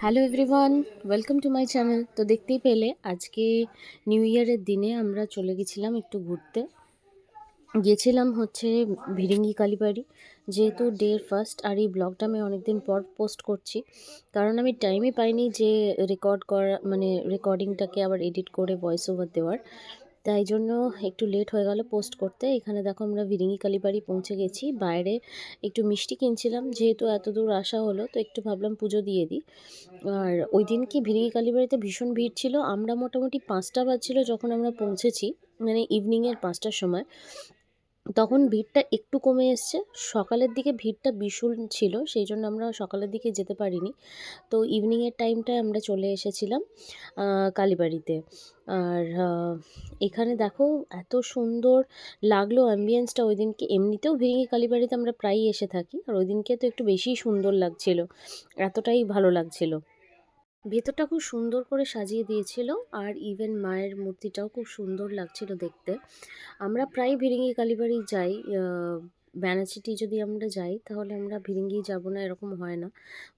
Hello everyone, welcome to my channel. তো দেখতেই পেলে আজকে নিউ ইয়ারের দিনে আমরা চলে গেছিলাম একটু ঘুরতে। গিয়েছিলাম হচ্ছে ভিরিঙ্গি কালীবাড়ি। যেহেতু ডের ফার্স্ট আর এই ব্লগটা আমি অনেকদিন পর পোস্ট করছি, কারণ আমি টাইমই পাইনি যে রেকর্ড করা, মানে রেকর্ডিংটাকে আবার এডিট করে ভয়েস ওভার দেওয়ার। তাই জন্য একটু লেট হয়ে গেল পোস্ট করতে। এখানে দেখো আমরা ভিরিঙ্গি কালীবাড়ি পৌঁছে গেছি। বাইরে একটু মিষ্টি কিনছিলাম, যেহেতু এত দূর আসা হলো তো একটু ভাবলাম পুজো দিয়ে দিই। আর ওই দিন কি ভিরিঙ্গি কালীবাড়িতে ভীষণ ভিড় ছিল। আমরা মোটামুটি 5টা বাজছিল যখন আমরা পৌঁছেছি, মানে ইভিনিংয়ের 5টার সময়। তখন ভিড়টা একটু কমে এসছে। সকালের দিকে ভিড়টা ভীষণ ছিল, সেই জন্য আমরা সকালের দিকে যেতে পারিনি। তো ইভিনিংয়ের টাইমটায় আমরা চলে এসেছিলাম কালীবাড়িতে। আর এখানে দেখো এত সুন্দর লাগলো অ্যাম্বিয়েন্সটা ওই দিনকে। এমনিতেও ভিরিঙ্গি কালীবাড়িতে আমরা প্রায়ই এসে থাকি, আর ওই দিনকে তো একটু বেশিই সুন্দর লাগছিল, এতটাই ভালো লাগছিল। ভেতরটা খুব সুন্দর করে সাজিয়ে দিয়েছিল, আর ইভেন মায়ের মূর্তিটাও খুব সুন্দর লাগছিল দেখতে। আমরা প্রায় ভিরিঙ্গি কালীবাড়ি যাই। ব্যানাচিটি যদি আমরা যাই তাহলে আমরা ভিরিঙ্গি যাব না এরকম হয় না,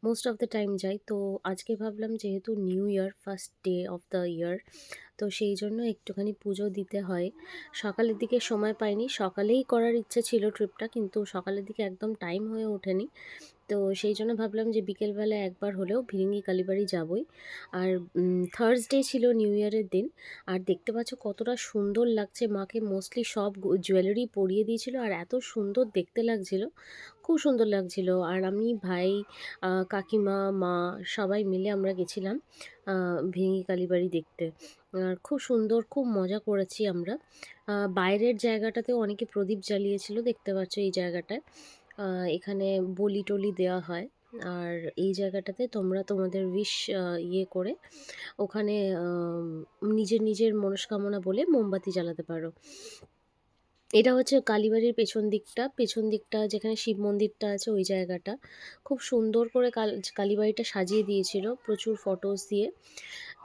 মোস্ট অফ দ্য টাইম যাই। তো আজকে ভাবলাম যেহেতু new year, first day of the year, তো সেই জন্য একটুখানি পুজো দিতে হয়। সকালের দিকে সময় পাইনি, সকালেই করার ইচ্ছে ছিল ট্রিপটা, কিন্তু সকালের দিকে একদম টাইম হয়ে ওঠেনি। তো সেই জন্য ভাবলাম যে বিকেলবেলা একবার হলেও ভিরিঙ্গি কালীবাড়ি যাবই। আর থার্সডে ছিল নিউ ইয়ারের দিন। আর দেখতে পাচ্ছ কতটা সুন্দর লাগছে মাকে। মোস্টলি সব জুয়েলারি পরিয়ে দিয়েছিল, আর এত সুন্দর দেখতে লাগছিল, খুব সুন্দর লাগছিল। আর আমি, ভাই, কাকিমা, মা সবাই মিলে আমরা গেছিলাম ভিরিঙ্গি কালীবাড়ি দেখতে। আর খুব সুন্দর, খুব মজা করেছি আমরা। বাইরের জায়গাটাতেও অনেকে প্রদীপ জ্বালিয়েছিল, দেখতে পাচ্ছ এই জায়গাটায়। এখানে বলি টলি দেওয়া হয়। আর এই জায়গাটাতে তোমরা তোমাদের উইশ ইয়ে করে ওখানে নিজের নিজের মনস্কামনা বলে মোমবাতি জ্বালাতে পারো। এটা হচ্ছে কালীবাড়ির পেছন দিকটা যেখানে শিব মন্দিরটা আছে, ওই জায়গাটা খুব সুন্দর করে কালীবাড়িটা সাজিয়ে দিয়েছিল প্রচুর ফটোস দিয়ে।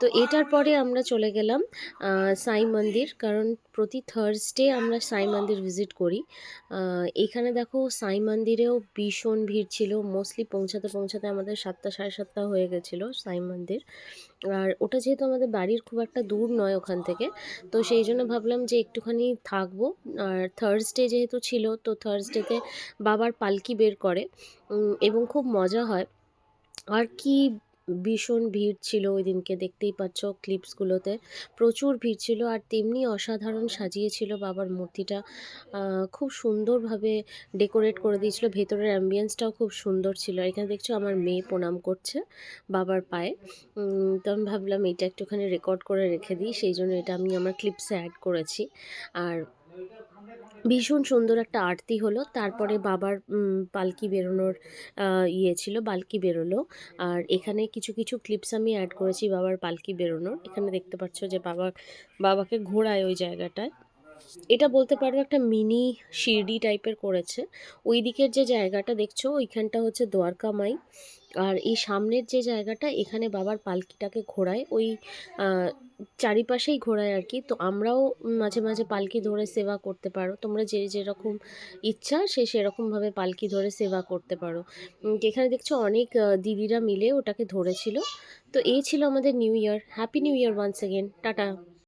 তো এটার পরে আমরা চলে গেলাম সাই মন্দির, কারণ প্রতি থার্সডে আমরা সাই মন্দির ভিজিট করি। এখানে দেখো সাই মন্দিরেও ভীষণ ভিড় ছিল। মোস্টলি পৌঁছাতে পৌঁছাতে আমাদের 7টা, সাড়ে 7টা হয়ে গেছিলো সাই মন্দির। আর ওটা যেহেতু আমাদের বাড়ির খুব একটা দূর নয় ওখান থেকে, তো সেই জন্য ভাবলাম যে একটুখানি থাকবো। আর থার্সডে যেহেতু ছিল, তো থার্সডেতে বাবার পালকি বের করে এবং খুব মজা হয়। আর কি ভীষণ ভিড় ছিল ওই দিনকে, দেখতেই পাচ্ছ ক্লিপসগুলোতে প্রচুর ভিড় ছিল। আর তেমনি অসাধারণ সাজিয়েছিল বাবার মূর্তিটা, খুব সুন্দরভাবে ডেকোরেট করে দিয়েছিল। ভেতরের অ্যাম্বিয়েন্সটাও খুব সুন্দর ছিল। এখানে দেখছো আমার মেয়ে প্রণাম করছে বাবার পায়ে। তো আমি ভাবলাম এটা একটুখানি রেকর্ড করে রেখে দিই, সেই জন্য এটা আমি আমার ক্লিপসে অ্যাড করেছি। আর ভীষণ সুন্দর একটা আরতি হলো। তারপরে বাবার পালকি বেরোনোর পালকি বেরোলো। আর এখানে কিছু কিছু ক্লিপস আমি অ্যাড করেছি বাবার পালকি বেরোনোর। এখানে দেখতে পাচ্ছ যে বাবাকে ঘোরায় ওই জায়গাটায়। এটা বলতে পারো একটা মিনি শিরডি টাইপের করেছে। ওই দিকের যে জায়গাটা দেখছো ওইখানটা হচ্ছে দ্বারকা মাই। আর এই সামনের যে জায়গাটা, এখানে বাবার পালকিটাকে ঘোরায় ওই চারিপাশেই ঘোরায় আর কি। তো আমরাও মাঝে মাঝে পালকি ধরে সেবা করতে পারো, তোমরা যে যেরকম ইচ্ছা সেরকমভাবে পালকি ধরে সেবা করতে পারো। এখানে দেখছো অনেক দিদিরা মিলে ওটাকে ধরেছিল। তো এই ছিল আমাদের new year. Happy new year once again, tata.